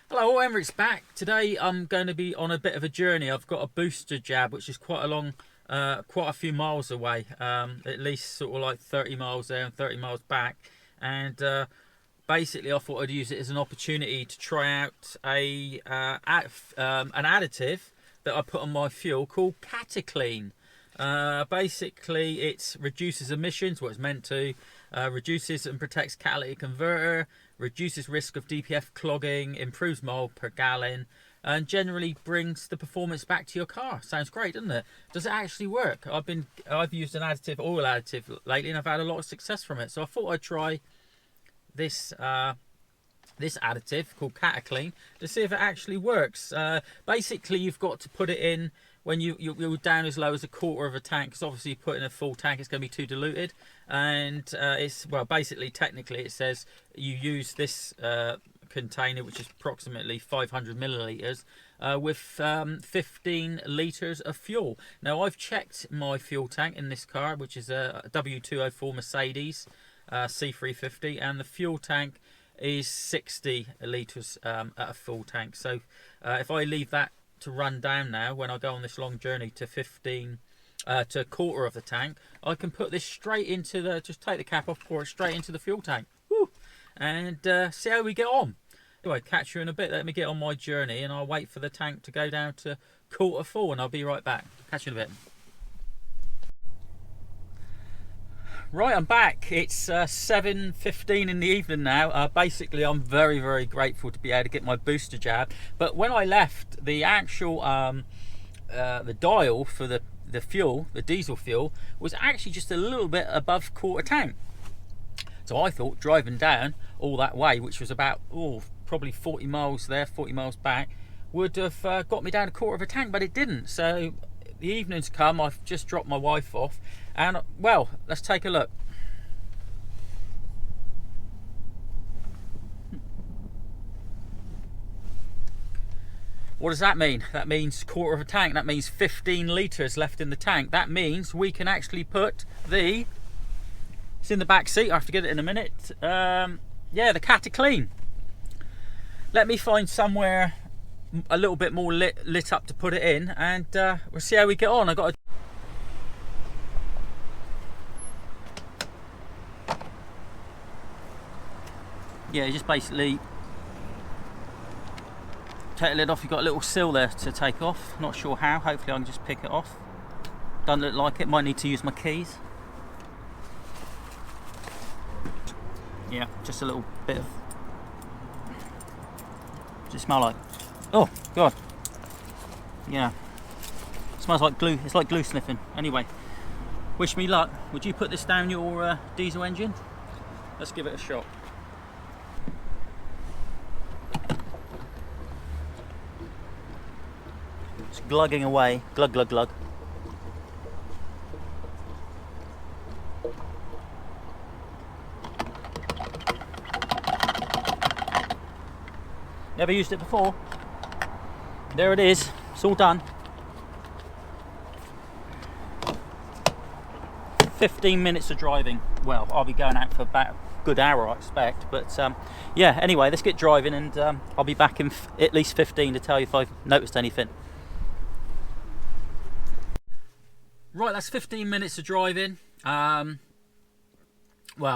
Hello, Emirates back. Today I'm going to be on a bit of a journey. I've got a booster jab, which is quite a few miles away, at least sort of like 30 miles there and 30 miles back. And basically, I thought I'd use it as an opportunity to try out an additive that I put on my fuel called Cataclean. Basically, it reduces emissions, what it's meant to, reduces and protects catalytic converter, reduces risk of DPF clogging, improves mile per gallon, and generally brings the performance back to your car. Sounds great, doesn't it? Does it actually work? I've used an oil additive lately, and I've had a lot of success from it. So I thought I'd try this this additive called Cataclean to see if it actually works. Basically, you've got to put it in when you're down as low as a quarter of a tank, because obviously you put in a full tank, it's going to be too diluted. And basically, technically, it says you use this container, which is approximately 500 millilitres, with 15 litres of fuel. Now, I've checked my fuel tank in this car, which is a W204 Mercedes C350, and the fuel tank is 60 litres at a full tank. So if I leave that to run down now, when I go on this long journey to a quarter of the tank, I can put this straight into just take the cap off, pour it straight into the fuel tank. Woo! And see how we get on. Anyway, catch you in a bit. Let me get on my journey, and I'll wait for the tank to go down to quarter full, and I'll be right back. Catch you in a bit. Right, I'm back. It's 7:15 in the evening now. Basically, I'm very, very grateful to be able to get my booster jab. But when I left, the actual the dial for the fuel, the diesel fuel, was actually just a little bit above quarter tank. So I thought driving down all that way, which was about probably 40 miles there, 40 miles back, would have got me down a quarter of a tank, but it didn't. So the evening's come. I've just dropped my wife off, and well, let's take a look. What does that mean? That means quarter of a tank. That means 15 litres left in the tank. That means we can actually put it's in the back seat. I have to get it in a minute. Yeah, the Cataclean. Let me find somewhere a little bit more lit up to put it in, and we'll see how we get on. You just basically take the lid off. You've got a little sill there to take off. Not sure how. Hopefully I can just pick it off. Doesn't look like it. Might need to use my keys. Yeah, just a little bit of... Does it smell like? Oh god. Yeah. It smells like glue. It's like glue sniffing. Anyway, wish me luck. Would you put this down your diesel engine? Let's give it a shot. It's glugging away. Glug glug glug. Never used it before. There it is. It's all done. 15 minutes of driving. Well, I'll be going out for about a good hour, I expect. But yeah, anyway, let's get driving, and I'll be back in at least 15 to tell you if I've noticed anything. Right, that's 15 minutes of driving. Well,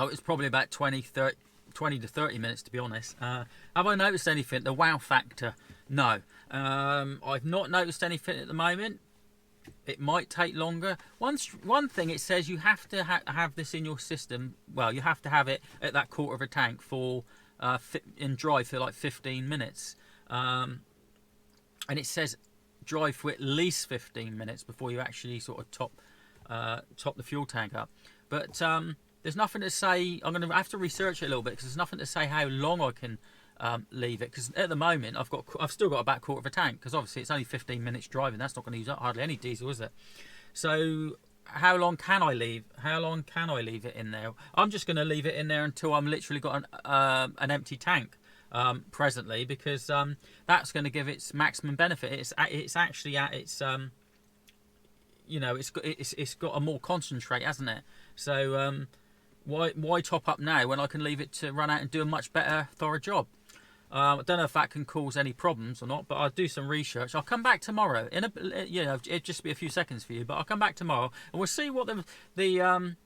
it's probably about 20 to 30 minutes, to be honest. Have I noticed anything? The wow factor? No. I've not noticed anything at the moment. It might take longer. One thing, it says you have to have this in your system. Well, you have to have it at that quarter of a tank for in drive for like 15 minutes. And it says drive for at least 15 minutes before you actually sort of top the fuel tank up. But there's nothing to say. I'm going to have to research it a little bit, because there's nothing to say how long I can leave it. Because at the moment I've still got about a quarter of a tank, because obviously it's only 15 minutes driving. That's not going to use up hardly any diesel, is it? So how long can I leave? How long can I leave it in there? I'm just going to leave it in there until I'm literally got an empty tank presently, because that's going to give its maximum benefit. It's actually at its it's got a more concentrate, hasn't it? So why top up now when I can leave it to run out and do a much better, thorough job? I don't know if that can cause any problems or not, but I'll do some research. I'll come back tomorrow. It'll just be a few seconds for you, but I'll come back tomorrow and we'll see what the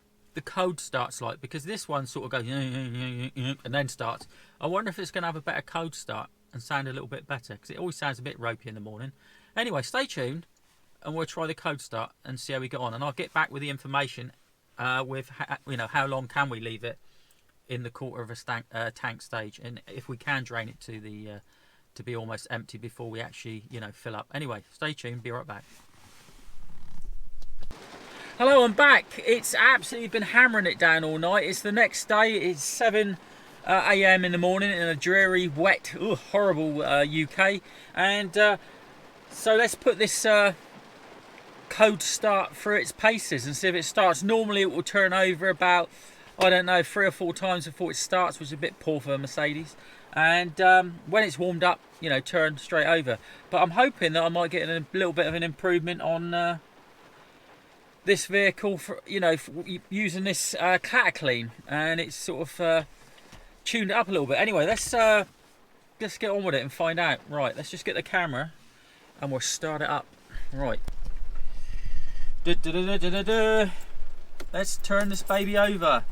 code starts like, because this one sort of goes and then starts. I wonder if it's going to have a better code start and sound a little bit better, because it always sounds a bit ropey in the morning. Anyway, stay tuned and we'll try the code start and see how we get on, and I'll get back with the information with how long can we leave it in the quarter of a tank stage, and if we can drain it to be almost empty before we actually fill up. Anyway, stay tuned, be right back. Hello, I'm back. It's absolutely been hammering it down all night. It's the next day. It's 7 a.m. in the morning in a dreary, wet, horrible UK, and so let's put this code start through its paces and see if it starts. Normally it will turn over about, I don't know, 3 or 4 times before it starts, which is a bit poor for a Mercedes, and when it's warmed up, turn straight over. But I'm hoping that I might get a little bit of an improvement on this vehicle for using this Cataclean, and it's sort of tuned it up a little bit. Anyway, let's get on with it and find out. Right, let's just get the camera and we'll start it up. Right. Let's turn this baby over.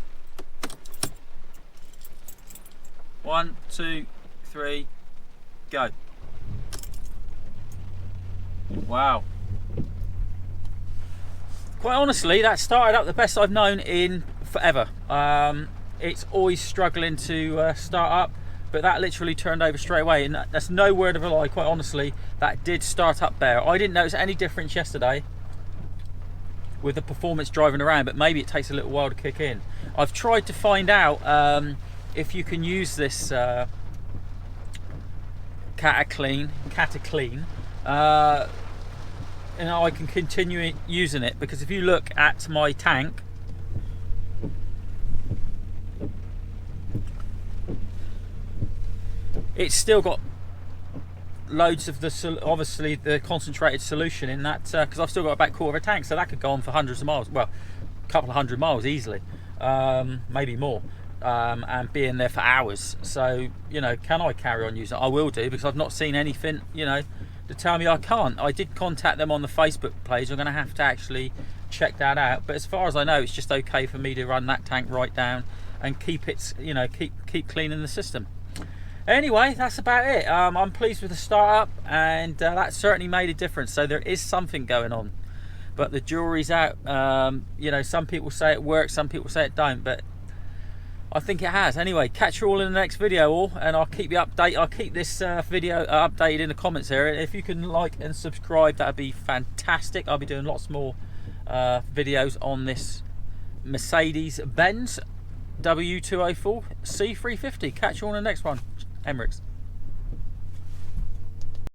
1, 2, 3, go. Wow. Quite honestly, that started up the best I've known in forever. It's always struggling to start up, but that literally turned over straight away, and that's no word of a lie. Quite honestly, that did start up better. I didn't notice any difference yesterday with the performance driving around, but maybe it takes a little while to kick in. I've tried to find out if you can use this Cataclean, and I can continue using it, because if you look at my tank, it's still got loads of obviously the concentrated solution in that, because I've still got about a quarter of a tank, so that could go on for hundreds of miles, well, a couple of 100 miles easily, maybe more, and be in there for hours. So can I carry on using it? I will do, because I've not seen anything to tell me I can't. I did contact them on the Facebook page. I'm going to have to actually check that out, but as far as I know, it's just okay for me to run that tank right down and keep it, keep cleaning the system. Anyway, that's about it. I'm pleased with the startup, and that certainly made a difference. So there is something going on, but the jury's out. Some people say it works, some people say it don't, but I think it has. Anyway, catch you all in the next video, and I'll keep you updated. I'll keep this video updated in the comments area. If you can like and subscribe, that'd be fantastic. I'll be doing lots more videos on this Mercedes W204 C350. Catch you on the next one. Emirates.